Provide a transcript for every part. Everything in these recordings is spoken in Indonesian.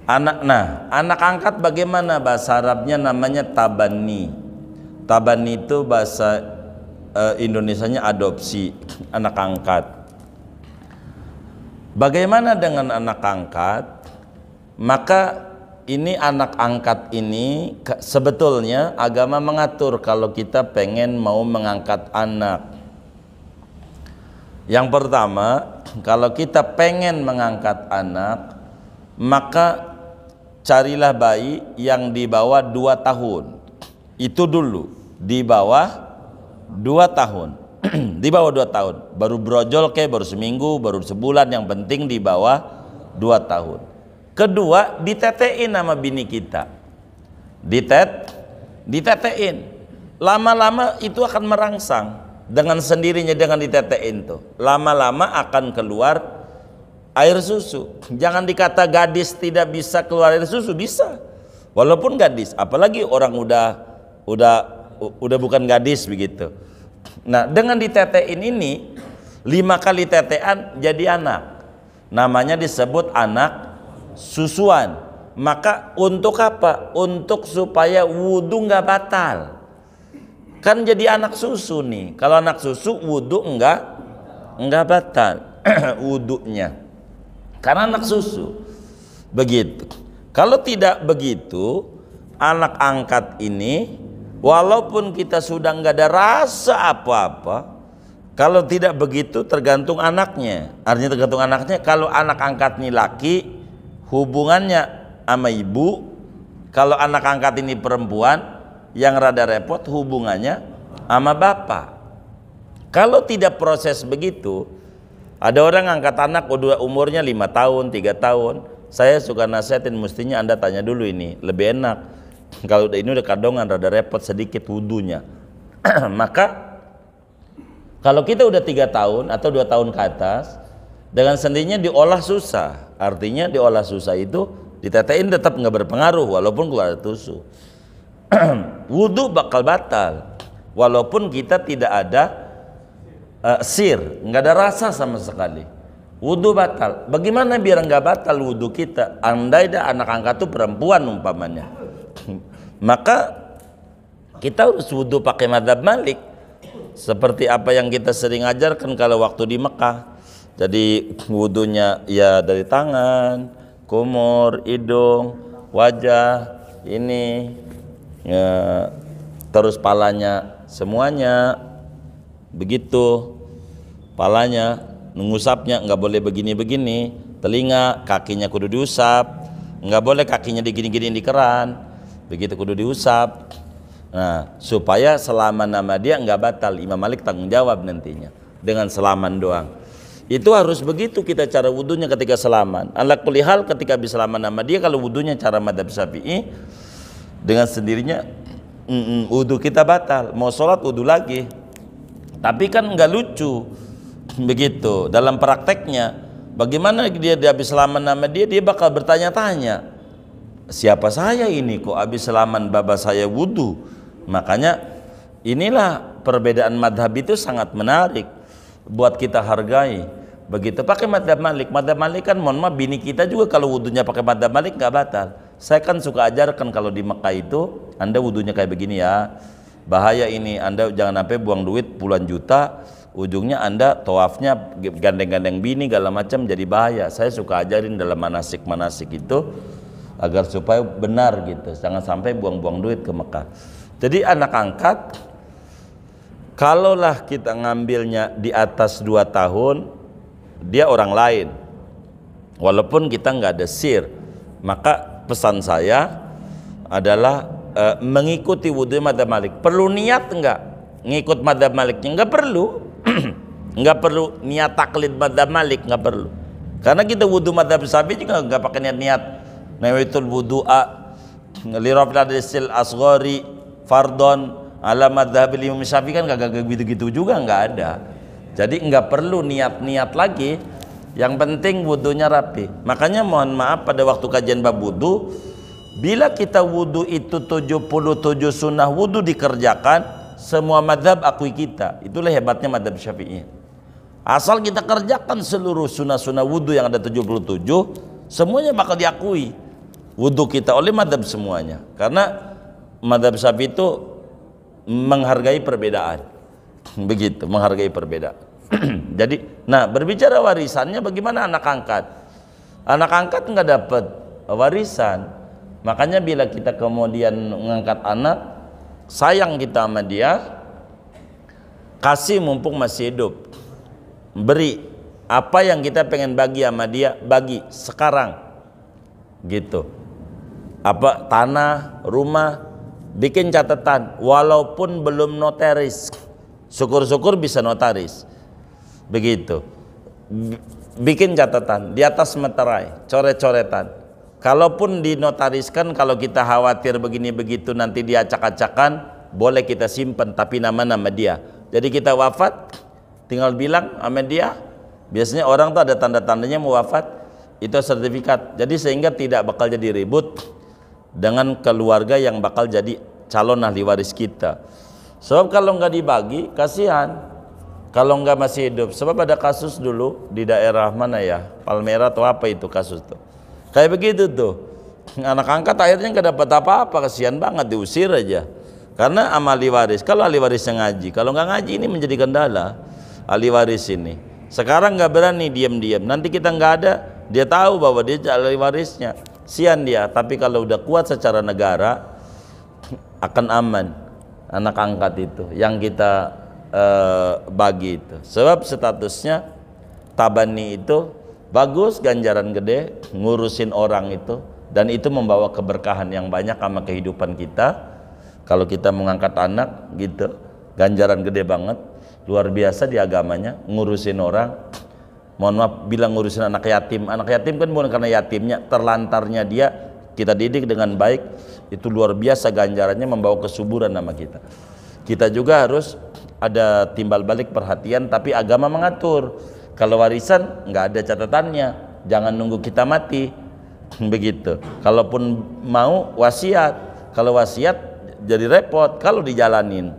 Anak angkat bagaimana bahasa Arabnya? Namanya tabani. Tabani itu bahasa Indonesianya adopsi, anak angkat. Bagaimana dengan anak angkat? Maka ini anak angkat ini sebetulnya agama mengatur kalau kita pengen mau mengangkat anak. Yang pertama, kalau kita pengen mengangkat anak, maka carilah bayi yang di bawah 2 tahun. Itu dulu, di bawah 2 tahun. Di bawah 2 tahun. Baru brojol kayak baru seminggu, baru sebulan, yang penting di bawah 2 tahun. Kedua, ditetein sama bini kita. Ditetein. Lama-lama itu akan merangsang dengan sendirinya, dengan ditetein tuh. Lama-lama akan keluar air susu. Jangan dikata gadis tidak bisa keluar air susu, bisa. Walaupun gadis, apalagi orang udah bukan gadis begitu. Nah, dengan ditetein ini 5 kali tetean jadi anak. Namanya disebut anak susuan. Maka untuk apa? Untuk supaya wudhu nggak batal. Kan jadi anak susu nih. Kalau anak susu wudhu nggak batal wudhunya. Karena anak susu. Begitu. Kalau tidak begitu, anak angkat ini walaupun kita sudah nggak ada rasa apa-apa, kalau tidak begitu tergantung anaknya. Artinya tergantung anaknya. Kalau anak angkat ini laki, hubungannya sama ibu. Kalau anak angkat ini perempuan, yang rada repot hubungannya sama bapak. Kalau tidak proses begitu, ada orang angkat anak udah umurnya 5 tahun, 3 tahun. Saya suka nasihatin, mestinya Anda tanya dulu ini, lebih enak. Kalau ini udah kadongan, rada repot sedikit wudunya. Maka kalau kita udah 3 tahun atau 2 tahun ke atas, dengan sendirinya diolah susah. Artinya diolah susah itu ditetein tetap nggak berpengaruh walaupun keluar susu. Wudu bakal batal walaupun kita tidak ada sir, nggak ada rasa sama sekali. Wudu batal. Bagaimana biar nggak batal wudu kita? Andai ada anak angkat tuh perempuan umpamanya, maka kita harus wudu pakai madzhab Malik, seperti apa yang kita sering ajarkan kalau waktu di Mekah. Jadi wudunya ya dari tangan, kumur, hidung, wajah, ini ya, terus palanya semuanya begitu. Palanya mengusapnya nggak boleh begini-begini, telinga, kakinya kudu diusap, nggak boleh kakinya digini-gini di keran, begitu kudu diusap. Nah, supaya selaman nama dia nggak batal. Imam Malik tanggung jawab nantinya dengan selaman doang. Itu harus begitu kita cara wudunya ketika selaman. Ala kulli hal ketika habis selaman nama dia, kalau wudunya cara madzhab Syafi'i, dengan sendirinya wudu kita batal. Mau sholat wudu lagi. Tapi kan nggak lucu begitu dalam prakteknya. Bagaimana dia habis selaman nama dia bakal bertanya-tanya, siapa saya ini kok habis selaman baba saya wudu. Makanya inilah perbedaan madhab itu sangat menarik buat kita hargai. Begitu pakai madzhab Malik. Madzhab Malik kan mohon maaf, bini kita juga kalau wudunya pakai madzhab Malik nggak batal. Saya kan suka ajarkan kalau di Mekah itu Anda wudunya kayak begini ya, bahaya ini, Anda jangan sampai buang duit puluhan juta, ujungnya Anda tawafnya gandeng-gandeng bini segala macam, jadi bahaya. Saya suka ajarin dalam manasik-manasik itu agar supaya benar gitu, jangan sampai buang-buang duit ke Mekah. Jadi anak angkat, kalaulah kita ngambilnya di atas 2 tahun, dia orang lain, walaupun kita nggak ada sir, maka pesan saya adalah mengikuti wudhu madzhab Malik. Perlu niat enggak ngikut madzhab Maliknya? Enggak perlu. Enggak perlu niat taklid madzhab Malik, enggak perlu. Karena kita wudhu madzhab Syafi'i juga enggak pakai niat-niat nawaitul wudu'a li raf'il hadasil asghari fardhon ala madzhab Imam Syafi'i, kan enggak gitu-gitu juga, enggak ada. Jadi enggak perlu niat-niat lagi. Yang penting wudhunya rapi. Makanya mohon maaf pada waktu kajian bab wudhu, bila kita wudhu itu 77 sunnah wudhu dikerjakan, semua madhab akui kita. Itulah hebatnya madhab Syafi'i. Asal kita kerjakan seluruh sunnah-sunnah wudhu yang ada 77, semuanya bakal diakui. wudhu kita oleh madhab semuanya, karena madhab Syafi'i itu menghargai perbedaan. Begitu, menghargai perbedaan. Jadi, nah berbicara warisannya, bagaimana anak angkat? Anak angkat nggak dapat warisan, makanya bila kita kemudian mengangkat anak, sayang kita sama dia, kasih mumpung masih hidup, beri apa yang kita pengen bagi sama dia, bagi sekarang, gitu. Apa tanah, rumah, bikin catatan, walaupun belum notaris, syukur-syukur bisa notaris, begitu. Bikin catatan di atas meterai, coret-coretan. Kalaupun dinotariskan, kalau kita khawatir begini begitu nanti dia acak-acakan, boleh kita simpan, tapi nama-nama dia. Jadi kita wafat, tinggal bilang sama dia. Biasanya orang tuh ada tanda-tandanya mau wafat, itu sertifikat. Jadi sehingga tidak bakal jadi ribut dengan keluarga yang bakal jadi calon ahli waris kita. Sebab kalau nggak dibagi, kasihan. Kalau nggak masih hidup. Sebab ada kasus dulu di daerah mana ya, Palmera atau apa itu kasus tuh. Kayak begitu tuh. Anak angkat akhirnya nggak dapat apa-apa, kasihan banget, diusir aja. Karena sama ahli waris. Kalau ahli warisnya ngaji, kalau nggak ngaji ini menjadi kendala ahli waris ini. Sekarang nggak berani diam-diam. Nanti kita nggak ada, dia tahu bahwa dia ahli warisnya. Sian dia, tapi kalau udah kuat secara negara akan aman anak angkat itu yang kita bagi itu. Sebab statusnya tabani itu bagus, ganjaran gede, ngurusin orang itu, dan itu membawa keberkahan yang banyak sama kehidupan kita. Kalau kita mengangkat anak gitu, ganjaran gede banget, luar biasa di agamanya, ngurusin orang. Mohon maaf, bilang ngurusin anak yatim kan bukan karena yatimnya, terlantarnya dia kita didik dengan baik, itu luar biasa ganjarannya, membawa kesuburan nama kita. Kita juga harus ada timbal balik perhatian, tapi agama mengatur. Kalau warisan nggak ada catatannya, jangan nunggu kita mati, begitu. Kalaupun mau wasiat, kalau wasiat jadi repot kalau dijalanin.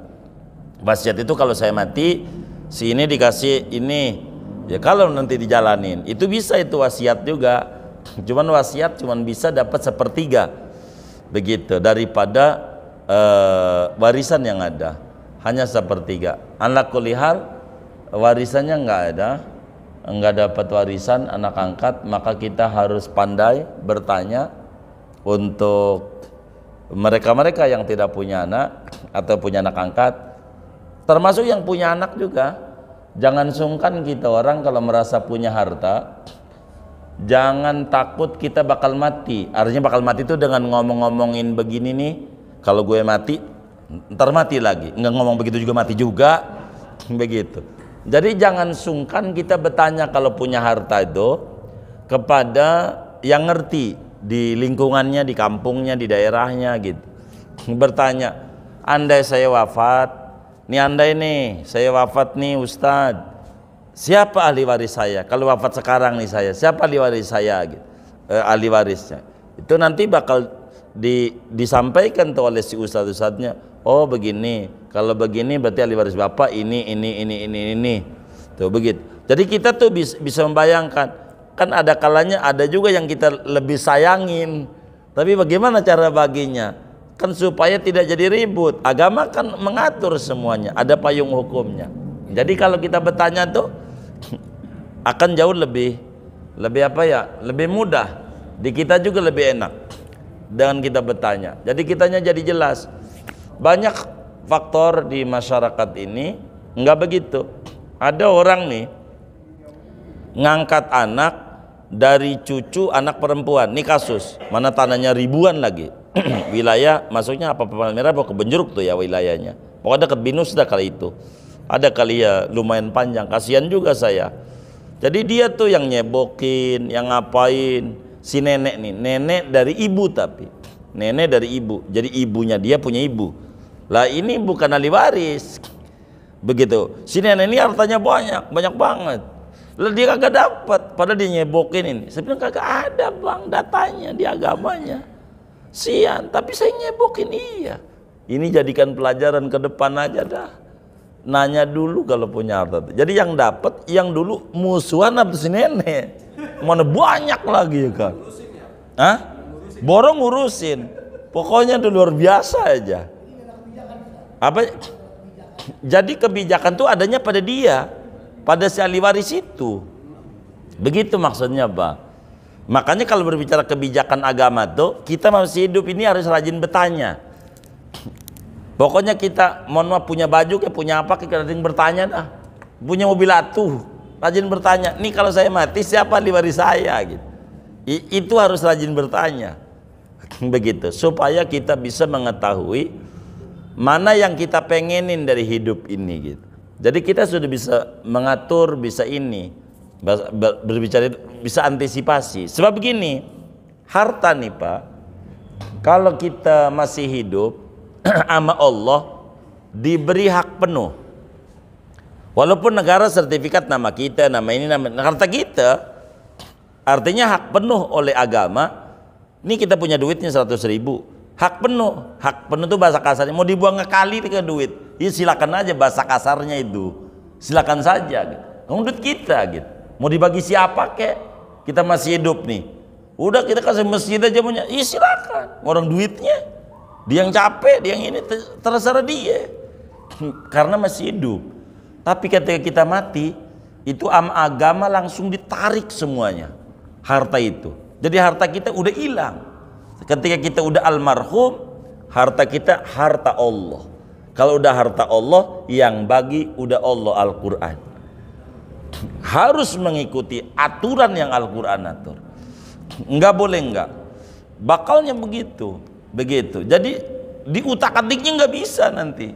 Wasiat itu kalau saya mati, si ini dikasih ini. Ya kalau nanti dijalanin, itu bisa, itu wasiat juga. Cuman wasiat cuman bisa dapat sepertiga, begitu, daripada warisan yang ada, hanya sepertiga. Ala kulli hal, warisannya nggak dapat warisan anak angkat, maka kita harus pandai bertanya untuk mereka-mereka yang tidak punya anak atau punya anak angkat, termasuk yang punya anak juga. Jangan sungkan kita orang kalau merasa punya harta, jangan takut kita bakal mati. Artinya bakal mati itu dengan ngomong-ngomongin begini nih, kalau gue mati ntar mati lagi, nggak ngomong begitu juga mati juga, begitu. Jadi jangan sungkan kita bertanya kalau punya harta itu kepada yang ngerti di lingkungannya, di kampungnya, di daerahnya gitu. Bertanya, andai saya wafat, andai nih saya wafat nih Ustadz, siapa ahli waris saya? Kalau wafat sekarang nih saya, siapa ahli waris saya? Gitu. Ahli warisnya itu nanti bakal disampaikan tuh oleh si ustadz-ustadznya. Oh begini, kalau begini berarti ahli waris bapak ini tuh, begitu. Jadi kita tuh bisa membayangkan, kan ada kalanya ada juga yang kita lebih sayangin, tapi bagaimana cara baginya? Kan supaya tidak jadi ribut. Agama kan mengatur semuanya, ada payung hukumnya. Jadi kalau kita bertanya tuh akan jauh lebih apa ya, lebih mudah, di kita juga lebih enak dengan kita bertanya. Jadi kitanya jadi jelas. Banyak faktor di masyarakat ini nggak begitu. Ada orang nih ngangkat anak dari cucu anak perempuan, ini kasus, mana tanahnya ribuan lagi. Wilayah masuknya apa, Palmera apa Kebenjeruk tuh ya wilayahnya, pokoknya dekat Binus dah kali itu. Ada kali ya, lumayan panjang, kasihan juga saya. Jadi dia tuh yang nyebokin, yang ngapain. Si nenek nih, nenek dari ibu, tapi nenek dari ibu, jadi ibunya dia punya ibu. Lah ini bukan ahli waris, begitu. Si nenek ini hartanya banyak banget. Lah dia kagak dapat, padahal dia nyebokin ini. Saya bilang kagak ada bang datanya di agamanya. Sian, tapi saya nyebokin, iya. Ini jadikan pelajaran ke depan aja dah. Nanya dulu kalau punya harta. Jadi yang dapat yang dulu musuhan apa si nenek. Mana banyak lagi ya kan? Hah? Borong ngurusin. Pokoknya itu luar biasa aja. Apa? Jadi kebijakan tuh adanya pada dia, pada si ahli waris itu. Begitu maksudnya, Pak. Makanya kalau berbicara kebijakan agama tuh, kita masih hidup ini harus rajin bertanya. Pokoknya kita, mohon maaf, punya baju kayak punya apa, kita rajin bertanya dah. Punya mobil atuh, rajin bertanya. Nih kalau saya mati siapa ahli waris saya gitu. Itu harus rajin bertanya. Begitu, supaya kita bisa mengetahui mana yang kita pengenin dari hidup ini gitu. Jadi kita sudah bisa mengatur, bisa ini, berbicara, bisa antisipasi. Sebab begini, harta nih Pak, kalau kita masih hidup sama Allah diberi hak penuh. Walaupun negara sertifikat nama kita, nama ini, nama harta kita, artinya hak penuh oleh agama. Ini kita punya duitnya 100.000, hak penuh. Hak penuh itu bahasa kasarnya, mau dibuang ke kali ke duit, ya silakan aja, bahasa kasarnya itu, silakan saja. Gitu. Duit kita, gitu. Mau dibagi siapa kek? Kita masih hidup nih. Udah kita kasih masjid aja punya, iya silakan. Orang duitnya, dia yang capek, dia yang ini, terserah dia. Karena masih hidup. Tapi ketika kita mati, itu agama langsung ditarik semuanya, harta itu. Jadi harta kita udah hilang. Ketika kita udah almarhum, harta kita harta Allah. Kalau udah harta Allah, yang bagi udah Allah, Al-Quran. Harus mengikuti aturan yang Al-Quran atur. Enggak boleh enggak. Bakalnya begitu. Begitu. Jadi diutak-atiknya nggak bisa nanti.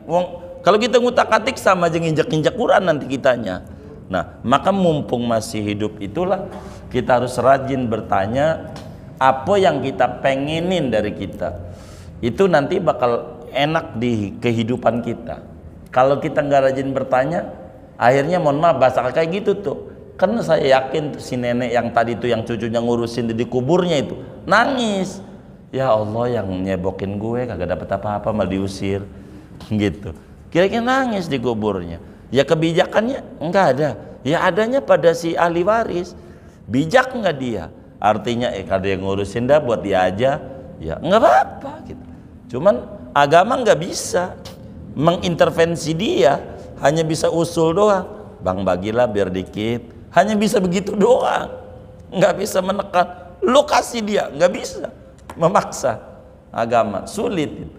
Kalau kita ngutak-atik sama aja nginjak-injak Quran nanti kitanya. Nah, maka mumpung masih hidup itulah kita harus rajin bertanya apa yang kita pengenin dari kita. Itu nanti bakal enak di kehidupan kita. Kalau kita nggak rajin bertanya, akhirnya mohon maaf bahasa kayak gitu tuh. Karena saya yakin si nenek yang tadi itu yang cucunya ngurusin di kuburnya itu nangis. Ya Allah, yang nyebokin gue kagak dapat apa-apa malah diusir gitu. Kira-kira nangis di kuburnya. Ya kebijakannya enggak ada. Ya adanya pada si ahli waris. Bijak enggak dia? Artinya kalau yang ngurusin dah buat dia aja, ya enggak apa-apa gitu. Cuman agama enggak bisa mengintervensi dia, hanya bisa usul doang. Bang bagilah biar dikit. Hanya bisa begitu doang. Enggak bisa menekan. Lu kasih dia, enggak bisa. Memaksa agama sulit itu.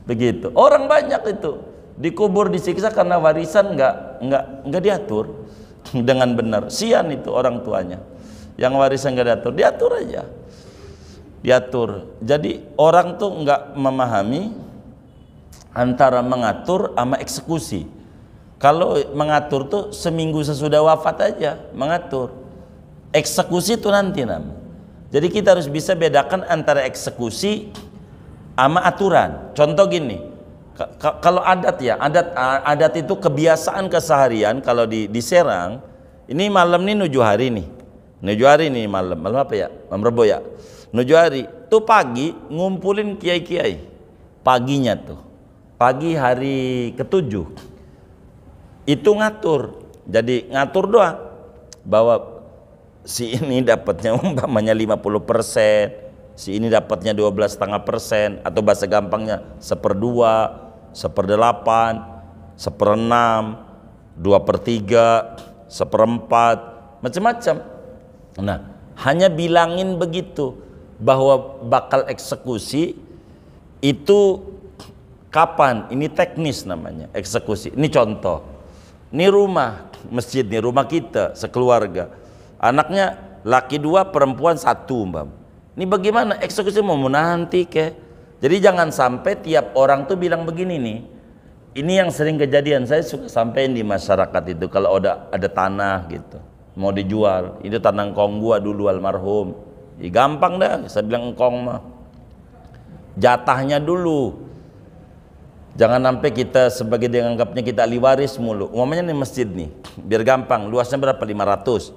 Begitu. Orang banyak itu dikubur disiksa karena warisan nggak diatur dengan benar. Sian itu orang tuanya yang warisan nggak diatur aja, diatur. Jadi orang tuh nggak memahami antara mengatur sama eksekusi. Kalau mengatur tuh seminggu sesudah wafat aja mengatur, eksekusi itu nanti namanya. Jadi kita harus bisa bedakan antara eksekusi sama aturan. Contoh gini, kalau adat ya, adat itu kebiasaan keseharian. Kalau di Serang, ini malam nih nuju hari nih malam apa ya, malam Rebo ya, nuju hari. Tuh pagi ngumpulin kiai-kiai, paginya tuh, pagi hari ke-7 itu ngatur. Jadi ngatur doang, bahwa si ini dapatnya umpamanya 50%, si ini dapatnya 12,5%, atau bahasa gampangnya 1/2, 1/8, 1/6, 2/3, 1/4, macam-macam. Nah, hanya bilangin begitu, bahwa bakal eksekusi itu kapan? Ini teknis namanya eksekusi. Ini contoh. Ini rumah masjid, nih rumah kita sekeluarga. Anaknya laki 2, perempuan 1, Mbak. Ini bagaimana eksekusi mau nanti ke? Jadi jangan sampai tiap orang tuh bilang begini nih. Ini yang sering kejadian, saya suka sampein di masyarakat itu kalau ada tanah gitu, mau dijual. Itu tanah engkong gua dulu almarhum. Ya gampang dah, saya bilang engkong mah. Jatahnya dulu. Jangan sampai kita sebagai dianggapnya kita ahli waris mulu. Umumnya nih masjid nih, biar gampang, luasnya berapa? 500.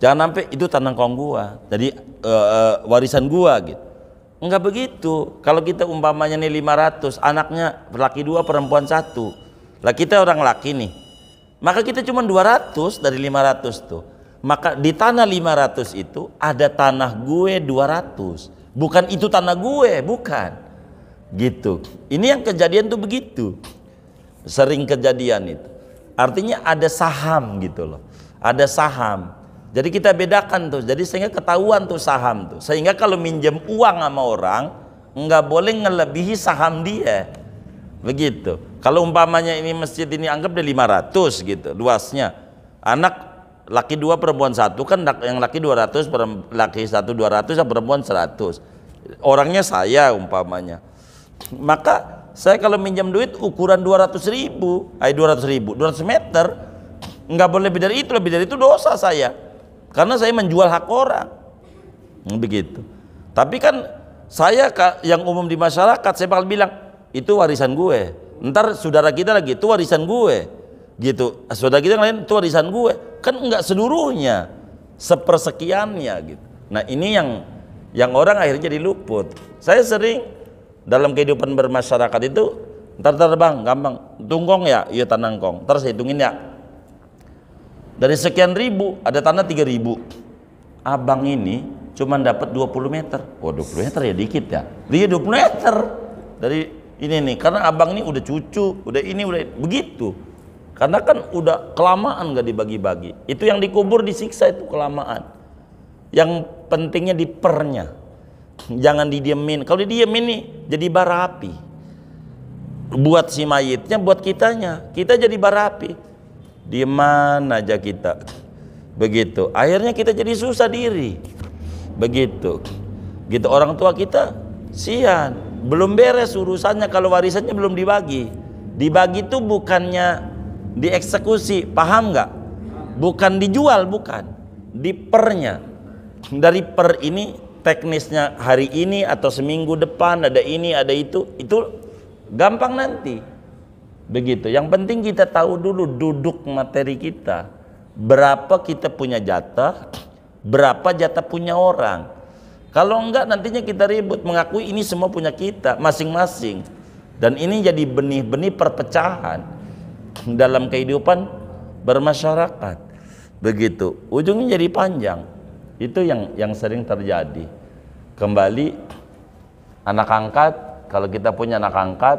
Jangan sampai itu tanah engkong gua, jadi warisan gua gitu. Enggak begitu. Kalau kita umpamanya nih 500, anaknya laki 2, perempuan 1. Lah kita orang laki nih. Maka kita cuma 200 dari 500 tuh. Maka di tanah 500 itu ada tanah gue 200. bukan itu tanah gue, bukan gitu. Ini yang kejadian tuh begitu, sering kejadian itu. Artinya ada saham gitu loh, ada saham. Jadi kita bedakan tuh, jadi sehingga ketahuan tuh saham tuh. Sehingga kalau minjem uang sama orang nggak boleh ngelebihi saham dia, begitu. Kalau umpamanya ini masjid ini anggap dari 500 gitu luasnya, anak laki 2 perempuan 1 kan, yang laki 200, laki 1 200, perempuan 100. Orangnya saya umpamanya, maka saya kalau minjam duit ukuran 200.000, 200 meter, nggak boleh lebih dari itu dosa saya, karena saya menjual hak orang, begitu. Tapi kan saya yang umum di masyarakat, saya bakal bilang itu warisan gue. Ntar saudara kita lagi itu warisan gue, gitu. Saudara kita yang lain itu warisan gue, kan enggak seluruhnya, sepersekiannya gitu. Nah ini yang orang akhirnya jadi luput. Saya sering dalam kehidupan bermasyarakat itu, ntar bang, gampang, tunggong ya, iya tanangkong, ntar saya hitungin ya, dari sekian ribu ada tanah 3.000. Abang ini cuman dapat 20 meter. Oh 20 meter ya dikit ya. Dia 20 meter dari ini nih, karena abang ini udah cucu, udah ini, udah begitu. Karena kan udah kelamaan gak dibagi-bagi. Itu yang dikubur disiksa itu kelamaan. Yang pentingnya dipernya. Jangan didiemin. Kalau didiemin nih jadi bara api. Buat si mayitnya, buat kitanya. Kita jadi bara api. Dieman aja kita. Begitu. Akhirnya kita jadi susah diri. Begitu. Gitu, orang tua kita sian, belum beres urusannya kalau warisannya belum dibagi. Dibagi itu bukannya dieksekusi, paham nggak? Bukan dijual, bukan. Dipernya. Dari per ini teknisnya hari ini atau seminggu depan ada ini, ada itu gampang nanti. Begitu. Yang penting kita tahu dulu duduk materi kita. Berapa kita punya jatah, berapa jatah punya orang. Kalau enggak nantinya kita ribut mengakui ini semua punya kita masing-masing. Dan ini jadi benih-benih perpecahan dalam kehidupan bermasyarakat. Begitu. Ujungnya jadi panjang. Itu yang sering terjadi. Kembali anak angkat, kalau kita punya anak angkat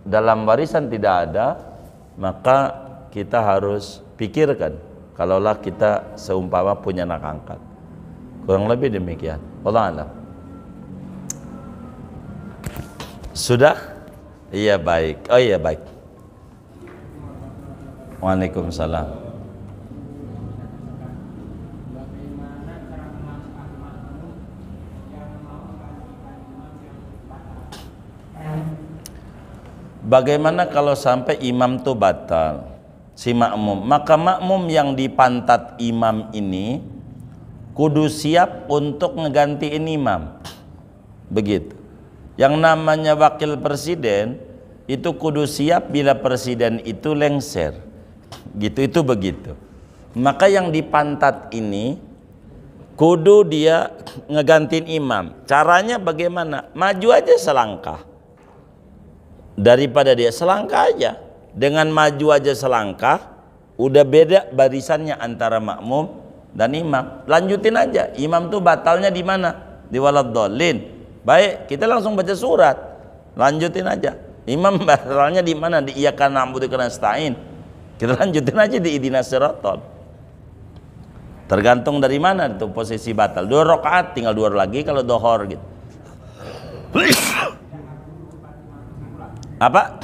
dalam warisan tidak ada, maka kita harus pikirkan kalaulah kita seumpama punya anak angkat. Kurang lebih demikian. Wallahu a'lam. Sudah? Iya baik. Oh iya baik. Waalaikumsalam. Bagaimana kalau sampai imam itu batal, si makmum? Maka makmum yang dipantat imam ini kudu siap untuk ngegantiin imam. Begitu. Yang namanya wakil presiden itu kudu siap bila presiden itu lengser. Gitu, itu begitu. Maka yang dipantat ini kudu dia ngegantiin imam. Caranya bagaimana? Maju aja selangkah. Daripada dia selangkah aja, dengan maju aja selangkah udah beda barisannya antara makmum dan imam. Lanjutin aja. Imam tuh batalnya di mana? Di waladhdallin. Baik, kita langsung baca surat. Lanjutin aja. Imam batalnya di mana? Di iyyaka na'budu wa iyyaka nasta'in. Kita lanjutin aja di ihdinas siratal. Tergantung dari mana itu posisi batal. 2 rakaat tinggal 2 lagi kalau dohor gitu. Apa?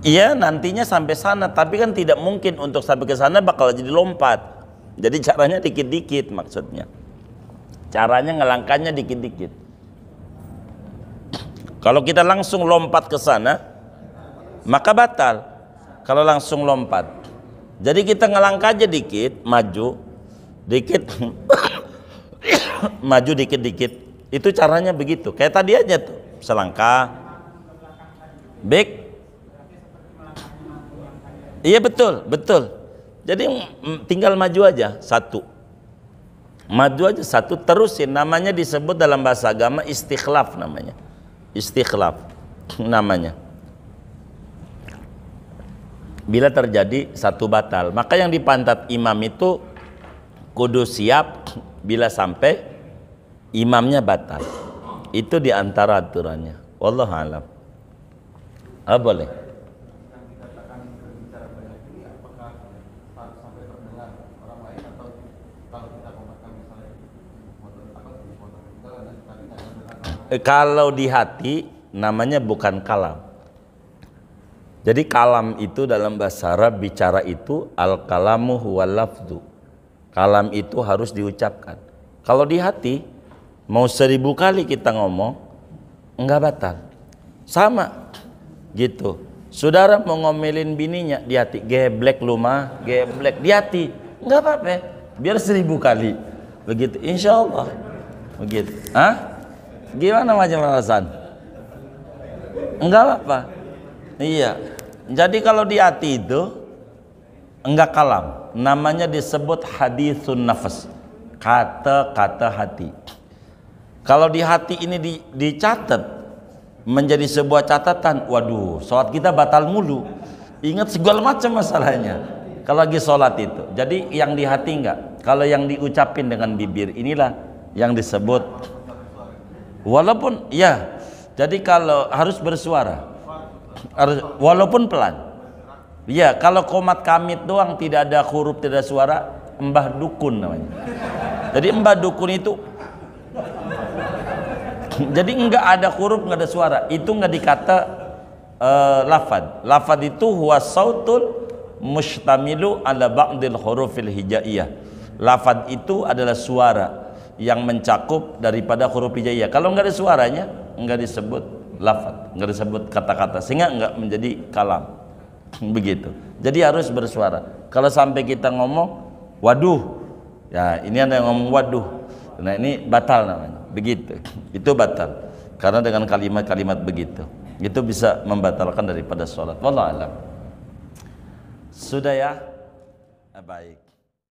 Iya nantinya sampai sana, tapi kan tidak mungkin untuk sampai ke sana bakal jadi lompat. Jadi caranya dikit-dikit maksudnya. Caranya ngelangkahnya dikit-dikit. Kalau kita langsung lompat ke sana, maka batal. Kalau langsung lompat. Jadi kita ngelangkah aja dikit, maju dikit, maju dikit-dikit. Itu caranya begitu. Kayak tadi aja tuh, selangkah, back. Iya betul, betul. Jadi tinggal maju aja satu. Maju aja satu, terusin. Namanya disebut dalam bahasa agama istikhlaf namanya. Istikhlaf namanya. Bila terjadi satu batal, maka yang dipantat imam itu kudu siap bila sampai imamnya batal. Itu diantara aturannya. Wallahu a'lam. Boleh. Kalau di hati namanya bukan kalam. Jadi kalam itu dalam bahasa Arab, bicara itu al-kalamu huwal lafdu. Kalam itu harus diucapkan. Kalau di hati mau 1000 kali kita ngomong enggak batal. Sama gitu. Saudara mau ngomelin bininya di hati, geblek lu mah, geblek di hati, enggak apa-apa. Biar 1000 kali. Begitu insyaallah. Begitu. Gimana macam alasan? Enggak apa-apa. Iya. Jadi kalau di hati itu enggak kalam, namanya disebut haditsun nafas, kata-kata hati. Kalau di hati ini dicatat menjadi sebuah catatan, waduh, sholat kita batal mulu. Ingat segala macam masalahnya. Kalau lagi sholat itu, jadi yang di hati enggak. Kalau yang diucapin dengan bibir inilah yang disebut. Walaupun ya, jadi kalau harus bersuara, harus, walaupun pelan. Ya, kalau komat kamit doang tidak ada huruf, tidak ada suara, embah dukun namanya. Jadi embah dukun itu, jadi enggak ada huruf, enggak ada suara. Itu enggak dikata lafad. Lafad itu huwa sautul mustamilu ala ba'dil hurufil hijaiyah. Lafad itu adalah suara yang mencakup daripada huruf hijaiyah. Kalau enggak ada suaranya, enggak disebut lafad, enggak disebut kata-kata, sehingga enggak menjadi kalam. Begitu. Jadi harus bersuara. Kalau sampai kita ngomong waduh, ya ini ada yang ngomong waduh, nah ini batal namanya. Begitu. Itu batal. Karena dengan kalimat-kalimat begitu, itu bisa membatalkan daripada sholat. Wallahu a'lam. Sudah ya? Baik.